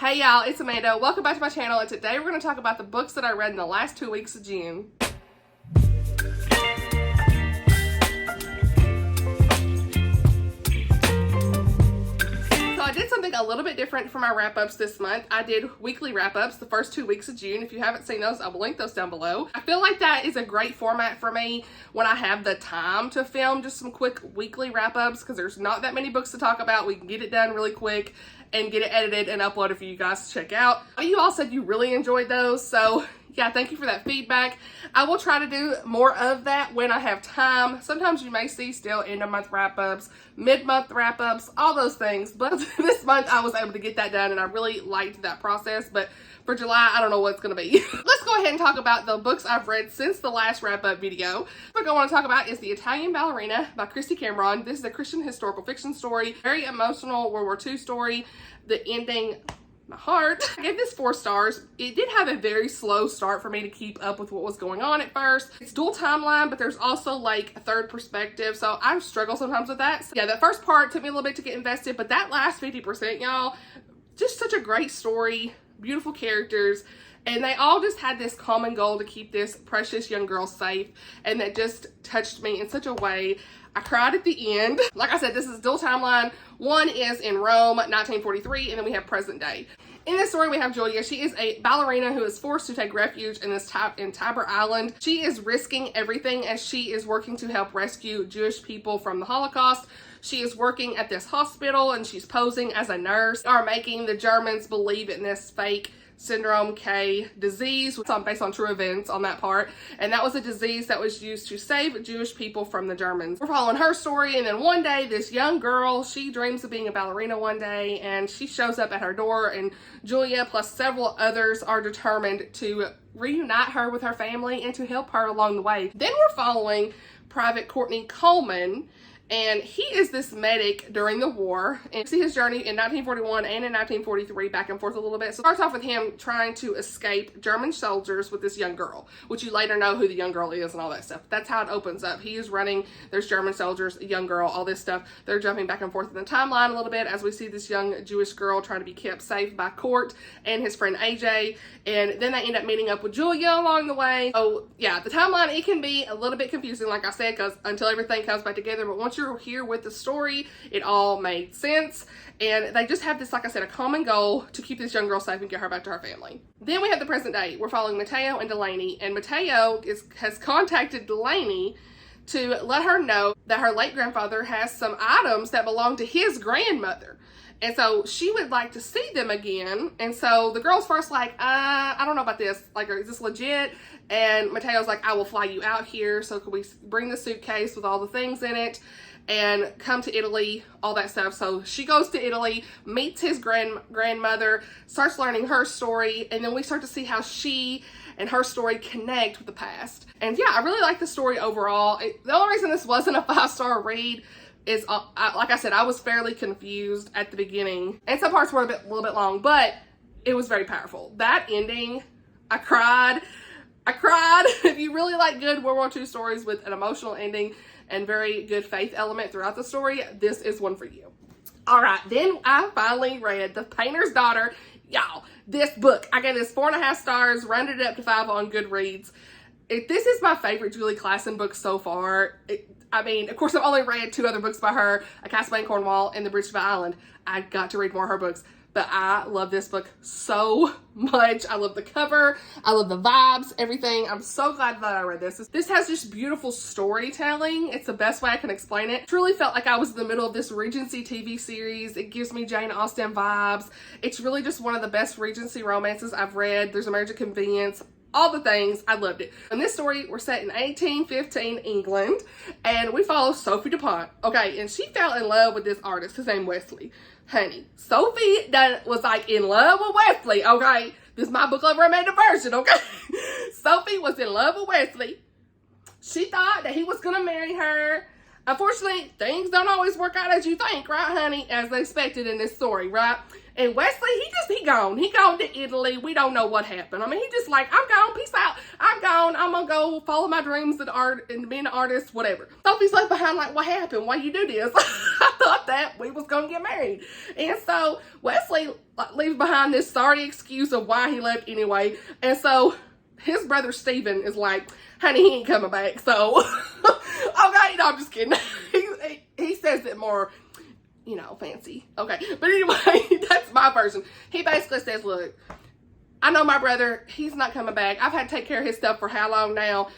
Hey y'all, it's Amanda. Welcome back to my channel, and today we're going to talk about the books that I read in the last 2 weeks of June. I did something a little bit different for my wrap-ups this month. I did weekly wrap-ups the first 2 weeks of June. If you haven't seen those, I will link those down below. I feel like that is a great format for me when I have the time to film just some quick weekly wrap-ups, because there's not that many books to talk about. We can get it done really quick and get it edited and uploaded for you guys to check out. You all said you really enjoyed those, so yeah, thank you for that feedback. I will try to do more of that when I have time. Sometimes you may see still end of month wrap-ups, mid-month wrap-ups, all those things. But this month I was able to get that done, and I really liked that process. But for July, I don't know what it's going to be. Let's go ahead and talk about the books I've read since the last wrap-up video. What I want to talk about is The Italian Ballerina by Kristy Cambron. This is a Christian historical fiction story. Very emotional World War II story. The ending, my heart. I gave this 4 stars. It did have a very slow start for me to keep up with what was going on at first. It's dual timeline, but there's also like a third perspective, so I struggle sometimes with that. So yeah, that first part took me a little bit to get invested, but that last 50%, y'all, just such a great story, beautiful characters, and they all just had this common goal to keep this precious young girl safe, and that just touched me in such a way. I cried at the end. Like I said, this is dual timeline. One is in Rome, 1943, and then we have present day. In this story, we have Julia. She is a ballerina who is forced to take refuge in Tiber Island. She is risking everything as she is working to help rescue Jewish people from the Holocaust. She is working at this hospital, and she's posing as a nurse, are making the Germans believe in this fake Syndrome K disease, based on true events on that part, and that was a disease that was used to save Jewish people from the Germans. We're following her story, and then one day this young girl, she dreams of being a ballerina one day, and she shows up at her door, and Julia plus several others are determined to reunite her with her family and to help her along the way. Then we're following Private Courtney Coleman, and he is this medic during the war, and you see his journey in 1941 and in 1943 back and forth a little bit. So it starts off with him trying to escape German soldiers with this young girl, which you later know who the young girl is and all that stuff. That's how it opens up. He is running, there's German soldiers, a young girl, all this stuff. They're jumping back and forth in the timeline a little bit as we see this young Jewish girl trying to be kept safe by Court and his friend AJ, and then they end up meeting up with Julia along the way. So yeah, the timeline, it can be a little bit confusing, like I said, because until everything comes back together, but once you're here with the story, it all made sense, and they just have this, like I said, a common goal to keep this young girl safe and get her back to her family. Then we have the present day. We're following Matteo and Delaney, and Matteo has contacted Delaney to let her know that her late grandfather has some items that belong to his grandmother, and so she would like to see them again. And so the girl's first like, I don't know about this, like, is this legit? And Matteo's like, I will fly you out here, so could we bring the suitcase with all the things in it and come to Italy, all that stuff. So she goes to Italy, meets his grandmother, starts learning her story, and then we start to see how she and her story connect with the past. And yeah, I really like the story overall. The only reason this wasn't a 5-star read is, like I said, I was fairly confused at the beginning, and some parts were a little bit long, but it was very powerful. That ending, I cried. If you really like good World War II stories with an emotional ending and very good faith element throughout the story, this is one for you. All right, then I finally read The Painter's Daughter. Y'all, this book, I gave this 4.5 stars, rounded it up to 5 on Goodreads. This is my favorite Julie Klassen book so far. I mean, of course, I've only read 2 other books by her, A Castaway in Cornwall and The Bridge to the Island. I got to read more of her books, but I love this book so much. I love the cover. I love the vibes, everything. I'm so glad that I read this. This has just beautiful storytelling. It's the best way I can explain it. Truly felt like I was in the middle of this Regency TV series. It gives me Jane Austen vibes. It's really just one of the best Regency romances I've read. There's a marriage of convenience, all the things. I loved it. In this story, we're set in 1815 England, and we follow Sophie DuPont. Okay, and she fell in love with this artist. His name Wesley. Honey, Sophie was like in love with Wesley, okay? This is my book club Amanda version, okay? Sophie was in love with Wesley. She thought that he was gonna marry her. Unfortunately, things don't always work out as you think, right, honey? As expected in this story, right? And Wesley, he gone. He gone to Italy. We don't know what happened. I mean, he just like, I'm gone, peace out. I I'm gone. I'm gonna go follow my dreams and art and being an artist, whatever. Sophie's left behind like, what happened? Why you do this? I thought that we was gonna get married. And so Wesley leaves behind this sorry excuse of why he left anyway. And so his brother Stephen is like, honey, he ain't coming back. So, okay, no, I'm just kidding. He says it more, you know, fancy. Okay, but anyway, that's my version. He basically says, look, I know my brother, he's not coming back. I've had to take care of his stuff for how long now?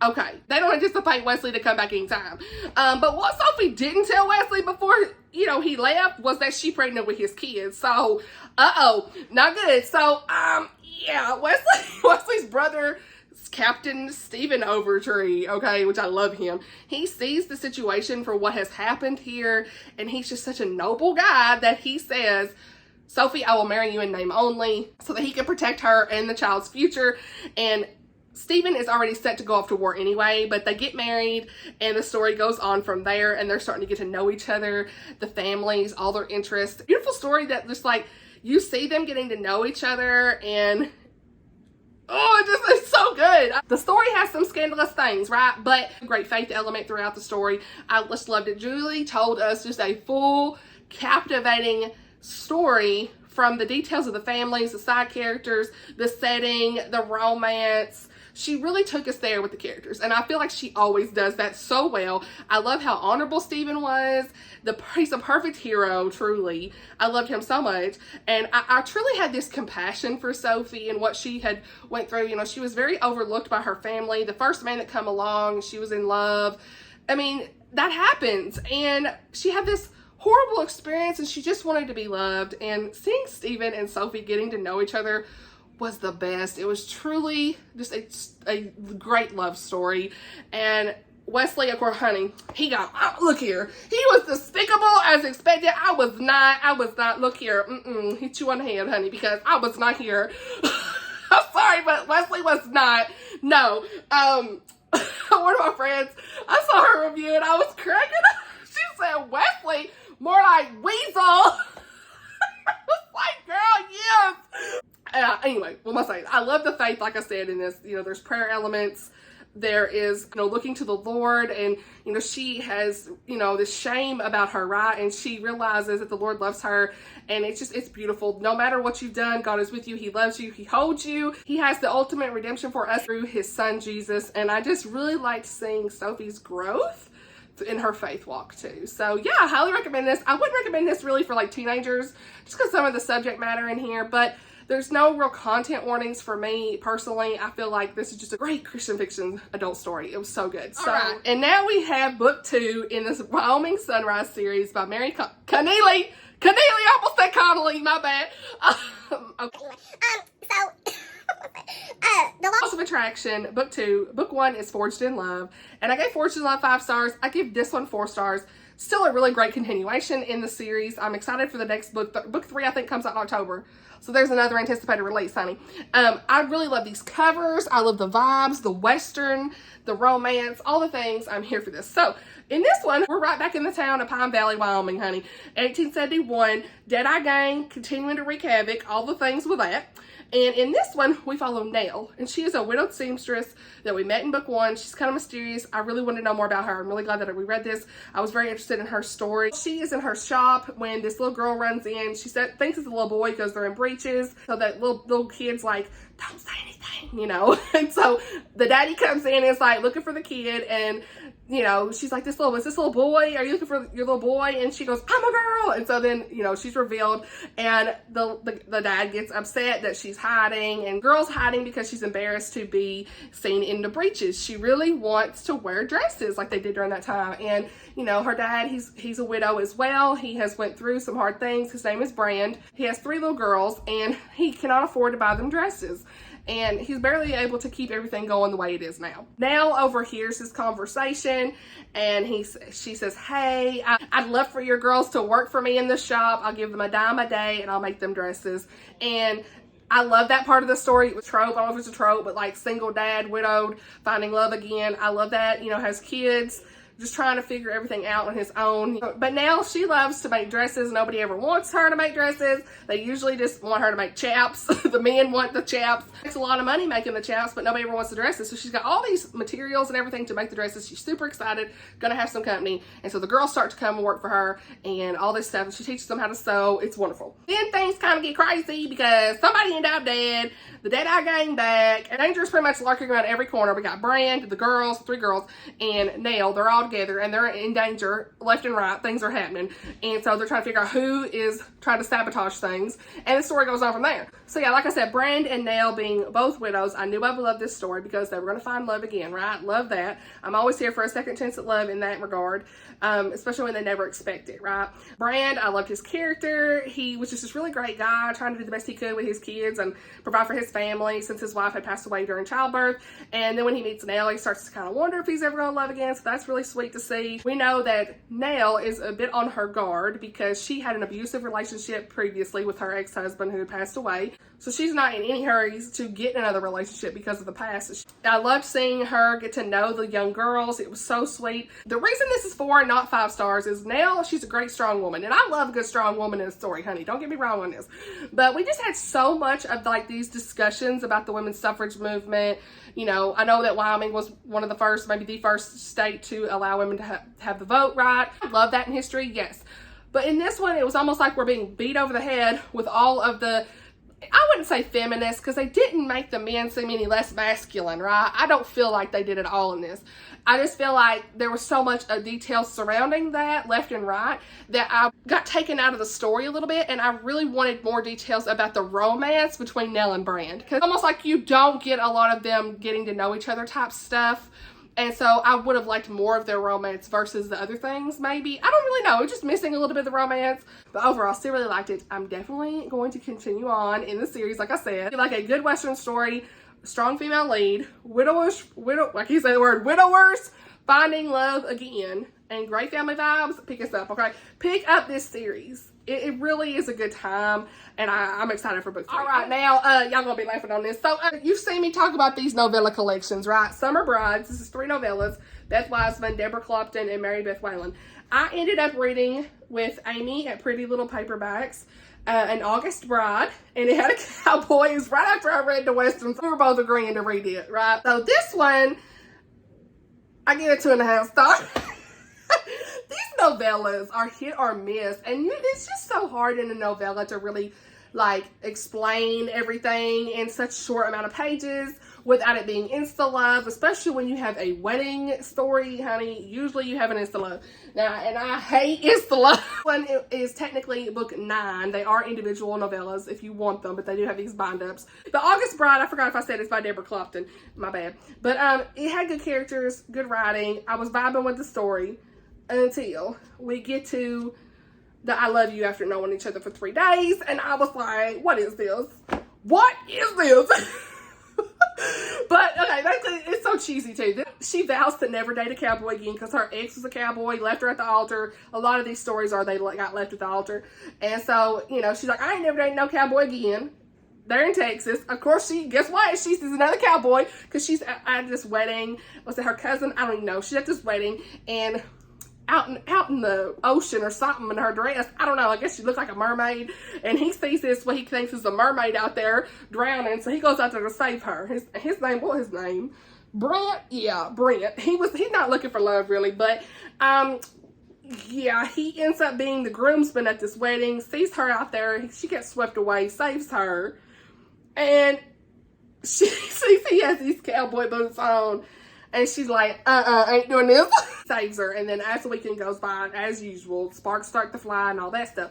Okay, they don't anticipate Wesley to come back anytime. But what Sophie didn't tell Wesley before, you know, he left was that she pregnant with his kids. So, not good. So, yeah, Wesley's brother, Captain Stephen Overtree, okay, which I love him. He sees the situation for what has happened here, and he's just such a noble guy that he says, Sophie, I will marry you in name only, so that he can protect her and the child's future. And Stephen is already set to go off to war anyway, but they get married and the story goes on from there, and they're starting to get to know each other, the families, all their interests. Beautiful story that just like, you see them getting to know each other, and oh, it's so good. The story has some scandalous things, right? But great faith element throughout the story. I just loved it. Julie told us just a full, captivating story from the details of the families, the side characters, the setting, the romance. She really took us there with the characters, and I feel like she always does that so well. I love how honorable Stephen was. He's a perfect hero, truly. I loved him so much, and I truly had this compassion for Sophie and what she had went through. You know, she was very overlooked by her family. The first man that come along, she was in love. I mean, that happens, and she had this horrible experience, and she just wanted to be loved, and seeing Stephen and Sophie getting to know each other was the best. It was truly just a great love story. And Wesley, of course, honey, he got, look here, he was despicable as expected. I was not, look here, hit you on the head, honey, because I was not here. I'm sorry, but Wesley was not. No. One of my friends, I saw her review and I was cracking up. She said, Wesley, more like Weasel. I was like, girl, yes. Anyway, what am I saying? I love the faith, like I said, in this. You know, there's prayer elements. There is, you know, looking to the Lord, and, you know, she has, you know, this shame about her, right? And she realizes that the Lord loves her, and it's beautiful. No matter what you've done, God is with you. He loves you. He holds you. He has the ultimate redemption for us through his son, Jesus. And I just really liked seeing Sophie's growth in her faith walk too. So yeah, I highly recommend this. I wouldn't recommend this really for like teenagers, just because some of the subject matter in here, but there's no real content warnings for me personally. I feel like this is just a great Christian fiction adult story. It was so good. So, right. And now we have book 2 in this Wyoming Sunrise series by Mary Connealy. I almost said Connolly, my bad. Okay. The Laws of Attraction, book 2. Book 1 is Forged in Love, and I gave Forged in Love 5 stars. I give this one 4 stars. Still a really great continuation in the series. I'm excited for the next book. Book 3, I think, comes out in October. So there's another anticipated release, honey. I really love these covers. I love the vibes, the Western, the romance, all the things. I'm here for this. So in this one, we're right back in the town of Pine Valley, Wyoming, honey. 1871, Deadeye Gang, continuing to wreak havoc, all the things with that. And in this one, we follow Nell, and she is a widowed seamstress that we met in book 1. She's kind of mysterious. I really want to know more about her. I'm really glad that we read this. I was very interested in her story. She is in her shop when this little girl runs in. She thinks it's a little boy because they're in breeches. So that little kid's like, don't say anything, you know. And so the daddy comes in and is like looking for the kid, and you know, she's like, is this little boy? Are you looking for your little boy? And she goes, I'm a girl. And so then, you know, she's revealed, and the dad gets upset that she's hiding, and girl's hiding because she's embarrassed to be seen in the breeches. She really wants to wear dresses like they did during that time. And, you know, her dad, he's a widow as well. He has went through some hard things. His name is Brand. He has 3 little girls, and he cannot afford to buy them dresses. And he's barely able to keep everything going the way it is now. Nell overhears this conversation, and she says, hey, I'd love for your girls to work for me in the shop. I'll give them a dime a day, and I'll make them dresses. And I love that part of the story. It was trope. I don't know if it's a trope, but like single dad, widowed, finding love again. I love that, you know, has kids. just trying to figure everything out on his own. But now she loves to make dresses. Nobody ever wants her to make dresses. They usually just want her to make chaps. The men want the chaps. Makes a lot of money making the chaps, but nobody ever wants the dresses. So she's got all these materials and everything to make the dresses. She's super excited, gonna have some company. And so the girls start to come and work for her and all this stuff. And she teaches them how to sew. It's wonderful. Then things kind of get crazy because somebody ended up dead. The Deadeye gang back. And Danger's pretty much lurking around every corner. We got Brand, the girls, 3 girls, and Nell. They're all together and they're in danger left and right. Things are happening. And so they're trying to figure out who is trying to sabotage things. And the story goes on from there. So yeah, like I said, Brand and Nell being both widows, I knew I would love this story because they were going to find love again, right? Love that. I'm always here for a second chance at love in that regard, especially when they never expect it, right? Brand, I loved his character. He was just this really great guy trying to do the best he could with his kids and provide for his family since his wife had passed away during childbirth. And then when he meets Nell, he starts to kind of wonder if he's ever going to love again. So that's really sweet to see. We know that Nell is a bit on her guard because she had an abusive relationship previously with her ex-husband who had passed away. So she's not in any hurries to get another relationship because of the past. I loved seeing her get to know the young girls. It was so sweet. The reason this is 4 and not 5 stars is Nell, she's a great strong woman. And I love a good strong woman in a story, honey. Don't get me wrong on this. But we just had so much of like these discussions about the women's suffrage movement. You know, I know that Wyoming was one of the first, maybe the first state to allow women to have the vote right. I love that in history, yes. But in this one, it was almost like we're being beat over the head with all of the, I wouldn't say feminist because they didn't make the men seem any less masculine, right? I don't feel like they did it all in this. I just feel like there was so much detail surrounding that left and right that I got taken out of the story a little bit, and I really wanted more details about the romance between Nell and Brand, because almost like you don't get a lot of them getting to know each other type stuff. And so I would have liked more of their romance versus the other things, maybe. I don't really know. It's just missing a little bit of the romance. But overall, still really liked it. I'm definitely going to continue on in the series, like I said. Like a good Western story, strong female lead, I can't say the word, widowers finding love again, and great family vibes. Pick us up, okay? Pick up this series. It really is a good time, and I'm excited for book 3. All right, now, y'all gonna be laughing on this. So, you've seen me talk about these novella collections, right? Summer Brides, this is 3 novellas, Beth Wiseman, Deborah Clopton, and Mary Beth Whalen. I ended up reading with Amy at Pretty Little Paperbacks, an August Bride, and it had a cowboy. It was right after I read the Westerns. We were both agreeing to read it, right? So this one, I give it 2.5 stars. These novellas are hit or miss, and it's just so hard in a novella to really like explain everything in such a short amount of pages without it being insta love, especially when you have a wedding story, honey. Usually you have an insta love. Now, and I hate insta love. One is technically book 9. They are individual novellas if you want them, but they do have these bind ups. The August Bride, I forgot if I said it's by Deborah Clopton. My bad. But it had good characters, good writing. I was vibing with the story until we get to the I love you after knowing each other for 3 days, and I was like, what is this? What is this? But okay, it's so cheesy too. She vows to never date a cowboy again because her ex was a cowboy, left her at the altar. A lot of these stories are they got left at the altar. And so, you know, she's like, I ain't never dating no cowboy again. They're in Texas. Of course, guess what? She sees another cowboy because she's at this wedding. Was it her cousin? I don't even know. She's at this wedding, and out in the ocean or something in her dress. I don't know. I guess she looked like a mermaid. And he sees this, what he thinks is a mermaid out there drowning. So he goes out there to save her. His name, what was his name? Brent? Yeah, Brent. He's not looking for love really, but yeah, he ends up being the groomsman at this wedding, sees her out there. She gets swept away, saves her. And she sees he has these cowboy boots on. And she's like, ain't doing this. Saves her. And then as the weekend goes by, as usual, sparks start to fly and all that stuff.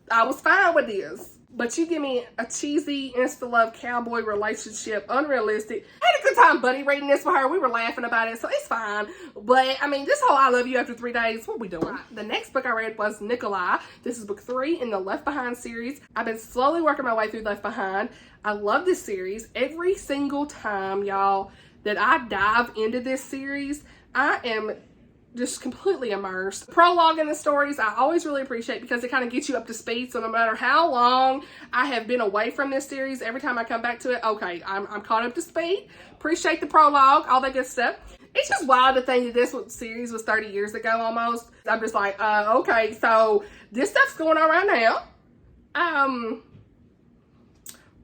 I was fine with this. But you give me a cheesy, insta-love cowboy relationship, unrealistic. I had a good time buddy reading this for her. We were laughing about it, so it's fine. But, I mean, this whole I love you after 3 days, what we doing? The next book I read was Nicolae. This is book 3 in the Left Behind series. I've been slowly working my way through Left Behind. I love this series. Every single time, y'all, that I dive into this series, I am just completely immersed. Prologue in the stories I always really appreciate because it kind of gets you up to speed. So no matter how long I have been away from this series, every time I come back to it, okay, I'm caught up to speed. Appreciate the prologue, all that good stuff. It's just wild to think that this series was 30 years ago almost. I'm just like, okay, so this stuff's going on right now.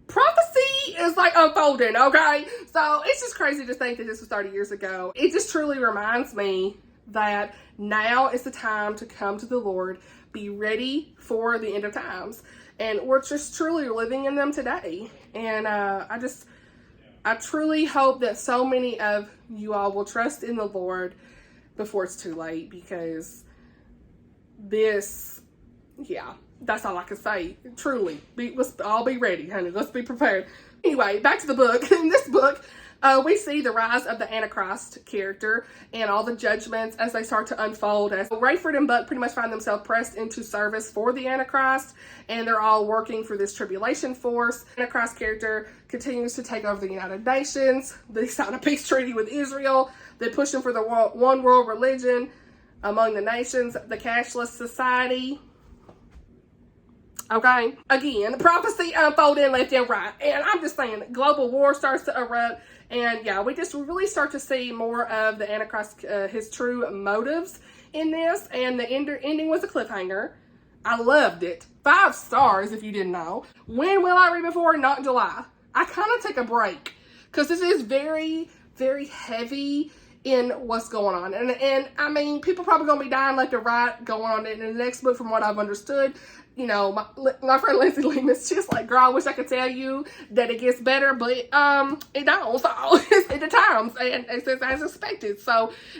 Prophecy is like unfolding, okay? So it's just crazy to think that this was 30 years ago. It just truly reminds me that now is the time to come to the Lord, be ready for the end of times. And we're just truly living in them today. And I truly hope that so many of you all will trust in the Lord before it's too late, because this, yeah, that's all I can say. Truly, let's all be ready, honey. Let's be prepared. Anyway, back to the book. In this book, we see the rise of the Antichrist character and all the judgments as they start to unfold. As Rayford and Buck pretty much find themselves pressed into service for the Antichrist, and they're all working for this tribulation force. The Antichrist character continues to take over the United Nations. They sign a peace treaty with Israel. They push them for the one world religion among the nations, the cashless society. Okay, again, the prophecy unfolding left and right. And I'm just saying, global war starts to erupt. And yeah, we really start to see more of the Antichrist, his true motives in this. And the ending was a cliffhanger. I loved it. 5 stars, if you didn't know. When will I read before? Not in July. I kind of take a break, because this is very, very heavy in what's going on. And I mean, people probably going to be dying left and right going on in the next book, from what I've understood. You know, my friend Lindsay Lemus, she's like, girl, I wish I could tell you that it gets better, but it don't. So it's at the times, and it's as expected. So,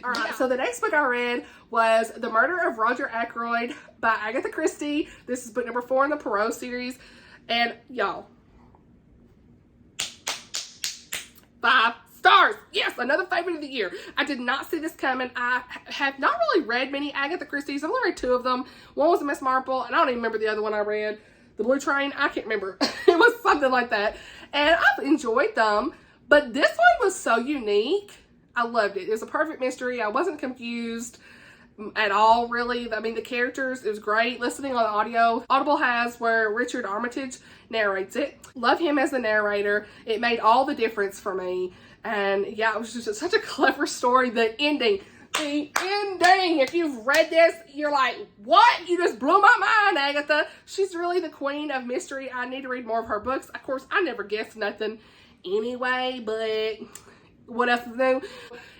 all right. Yeah. So the next book I read was The Murder of Roger Ackroyd by Agatha Christie. This is book number 4 in the Poirot series. And y'all, 5 stars. Yes, another favorite of the year. I did not see this coming. I have not really read many Agatha Christie's. I've only read 2 of them. One was Miss Marple, and I don't even remember the other one I read. The Blue Train, I can't remember. It was something like that. And I've enjoyed them, but this one was so unique. I loved it. It was a perfect mystery. I wasn't confused at all, really. I mean, the characters, it was great. Listening on the audio, Audible has where Richard Armitage narrates it. Love him as the narrator. It made all the difference for me. And yeah, it was just such a clever story. The ending, if you've read this, you're like, what? You just blew my mind, Agatha. She's really the queen of mystery. I need to read more of her books. Of course, I never guessed nothing anyway, but what else is new?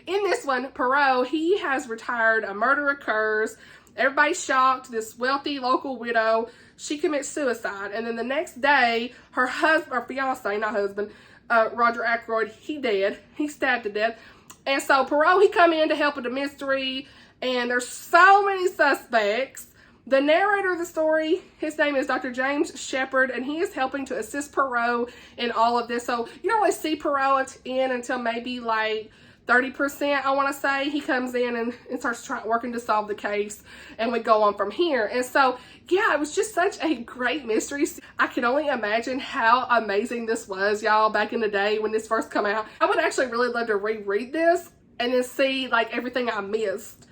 In this one, Poirot, he has retired. A murder occurs. Everybody's shocked. This wealthy local widow, she commits suicide. And then the next day, her husband, or fiance, not husband, Roger Ackroyd, he dead. He's stabbed to death. And so Poirot, he come in to help with the mystery. And there's so many suspects. The narrator of the story, his name is Dr. James Shepard, and he is helping to assist Poirot in all of this. So you don't really see Poirot in until maybe like 30%, I want to say. He comes in and starts working to solve the case, and we go on from here. And so, yeah, it was just such a great mystery. I can only imagine how amazing this was, y'all, back in the day when this first came out. I would actually really love to reread this and then see, like, everything I missed.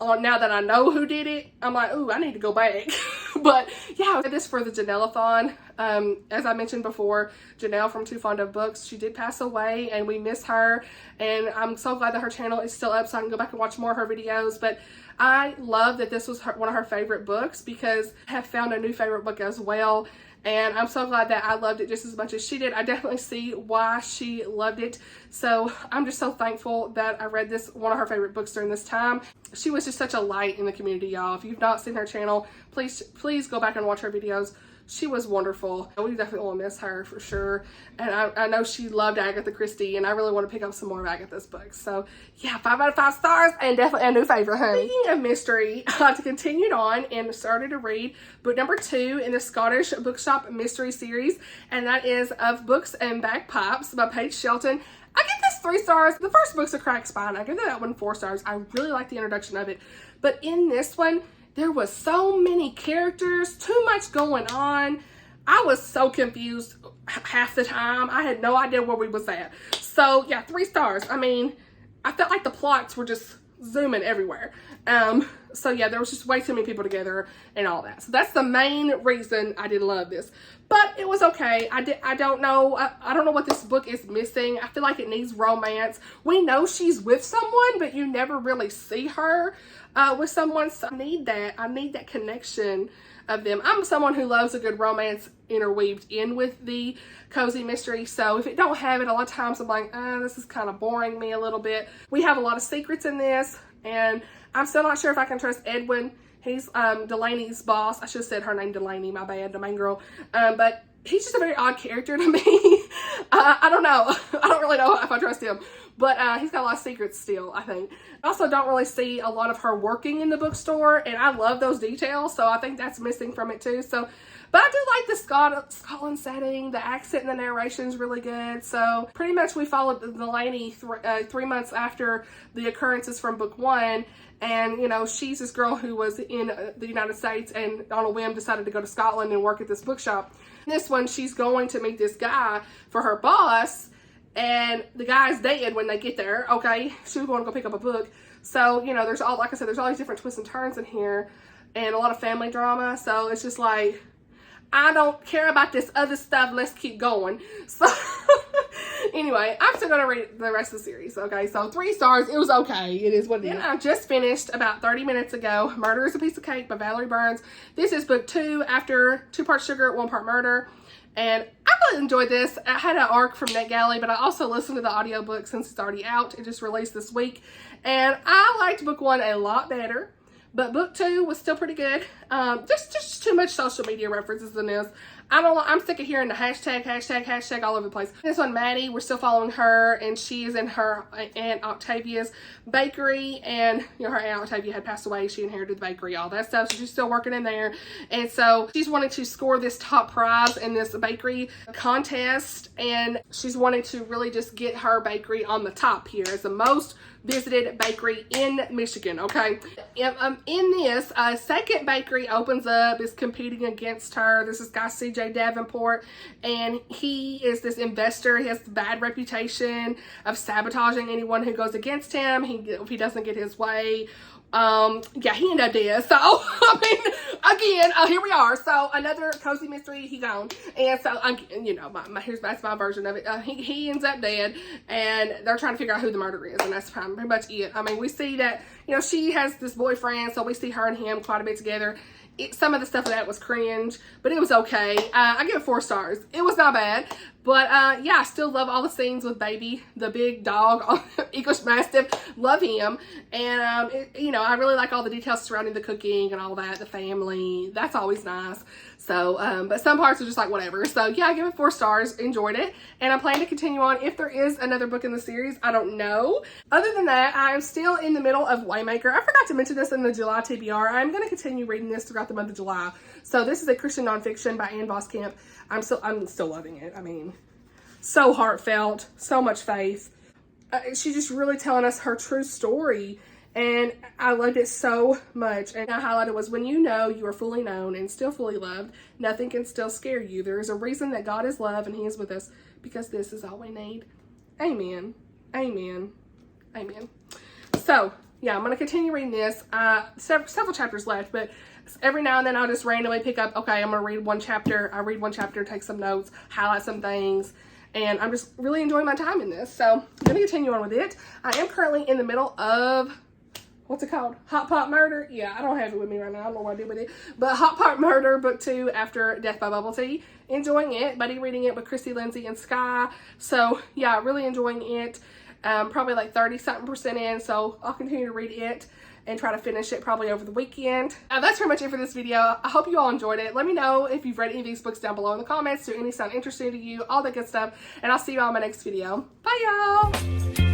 Now that I know who did it, I'm like, ooh, I need to go back. But yeah, I did this for the Janellathon. As I mentioned before, Janelle from Too Fond of Books, she did pass away, and we miss her. And I'm so glad that her channel is still up so I can go back and watch more of her videos. But I love that this was one of her favorite books, because I have found a new favorite book as well. And I'm so glad that I loved it just as much as she did. I definitely see why she loved it. So I'm just so thankful that I read this, one of her favorite books during this time. She was just such a light in the community, y'all. If you've not seen her channel, please go back and watch her videos. She was wonderful. We definitely will miss her for sure. And I know she loved Agatha Christie, and I really want to pick up some more of Agatha's books. So yeah, 5 out of 5 stars, and definitely a new favorite, honey. Speaking of mystery, I continued on and started to read book number 2 in the Scottish Bookshop Mystery Series, and that is Of Books and Bagpipes by Paige Shelton. I give this 3 stars. The first book's a crack spine. I give that one 4 stars. I really like the introduction of it. But in this one, there was so many characters, too much going on. I was so confused half the time. I had no idea where we was at. So yeah, 3 stars. I mean, I felt like the plots were just zooming everywhere. So yeah, there was just way too many people together and all that. So that's the main reason I didn't love this. But it was okay. I don't know. I don't know what this book is missing. I feel like it needs romance. We know she's with someone, but you never really see her with someone. So I need that. I need that connection of them. I'm someone who loves a good romance interweaved in with the cozy mystery. So if it don't have it, a lot of times I'm like, this is kind of boring me a little bit. We have a lot of secrets in this, and I'm still not sure if I can trust Edwin. He's Delaney's boss. I should have said her name, Delaney, my bad, the main girl. But he's just a very odd character to me. I don't know. I don't really know if I trust him. But he's got a lot of secrets still, I think. I also don't really see a lot of her working in the bookstore, and I love those details, so I think that's missing from it too. So, but I do like the Scotland setting. The accent and the narration is really good. So pretty much we followed Delaney 3 months after the occurrences from book 1. And, you know, she's this girl who was in the United States and on a whim decided to go to Scotland and work at this bookshop. This one, she's going to meet this guy for her boss, and the guy's dead when they get there, okay? She was going to go pick up a book. So, you know, there's all, like I said, there's all these different twists and turns in here and a lot of family drama. So it's just like, I don't care about this other stuff. Let's keep going. So anyway, I'm still going to read the rest of the series. Okay, so 3 stars. It was okay. It is what it is. I just finished about 30 minutes ago, Murder is a Piece of Cake by Valerie Burns. This is book 2 after 2 parts sugar, 1 part murder. And I really enjoyed this. I had an arc from NetGalley, but I also listened to the audiobook since it's already out. It just released this week. And I liked book 1 a lot better. But book 2 was still pretty good. Just too much social media references in this. I'm sick of hearing the hashtag all over the place. This one, Maddie, we're still following her, and she is in her Aunt Octavia's bakery, and you know, her Aunt Octavia had passed away. She inherited the bakery, all that stuff, so she's still working in there. And so she's wanting to score this top prize in this bakery contest, and she's wanting to really just get her bakery on the top here as the most visited bakery in Michigan, okay? In this, a second bakery opens up, is competing against her. This is guy CJ Davenport, and he is this investor. He has a bad reputation of sabotaging anyone who goes against him. If he doesn't get his way, yeah, he ended up dead. So, I mean, again, here we are. So, another cozy mystery, he gone. And so, you know, that's my version of it. He ends up dead, and they're trying to figure out who the murderer is, and that's pretty much it. I mean, we see that, you know, she has this boyfriend, so we see her and him quite a bit together. Some of the stuff of that was cringe, but it was okay. I give it 4 stars. It was not bad. But yeah, I still love all the scenes with Baby, the big dog, English Mastiff. Love him. And, you know, I really like all the details surrounding the cooking and all that, the family. That's always nice. So, but some parts are just like whatever. So yeah, I give it 4 stars. Enjoyed it. And I'm planning to continue on. If there is another book in the series, I don't know. Other than that, I'm still in the middle of Waymaker. I forgot to mention this in the July TBR. I'm going to continue reading this throughout the month of July. So this is a Christian nonfiction by Ann Voskamp. I'm still loving it. I mean, so heartfelt, so much faith. She's just really telling us her true story, and I loved it so much. And I highlighted was, when you know you are fully known and still fully loved, nothing can still scare you. There is a reason that God is love and he is with us, because this is all we need. Amen. Amen. Amen. So yeah, I'm going to continue reading this. Several chapters left, but every now and then I'll just randomly pick up, okay, I'm going to read one chapter. I read one chapter, take some notes, highlight some things, and I'm just really enjoying my time in this. So I'm going to continue on with it. I am currently in the middle of, what's it called? Hot Pot Murder? Yeah, I don't have it with me right now. I don't know what I do with it. But Hot Pot Murder, book 2, after Death by Bubble Tea. Enjoying it. Buddy reading it with Kristy, Lindsay, and Sky. So yeah, really enjoying it. Probably like 30-something% in, so I'll continue to read it and try to finish it probably over the weekend. That's pretty much it for this video. I hope you all enjoyed it. Let me know if you've read any of these books down below in the comments. Do any sound interesting to you? All that good stuff. And I'll see you all in my next video. Bye, y'all!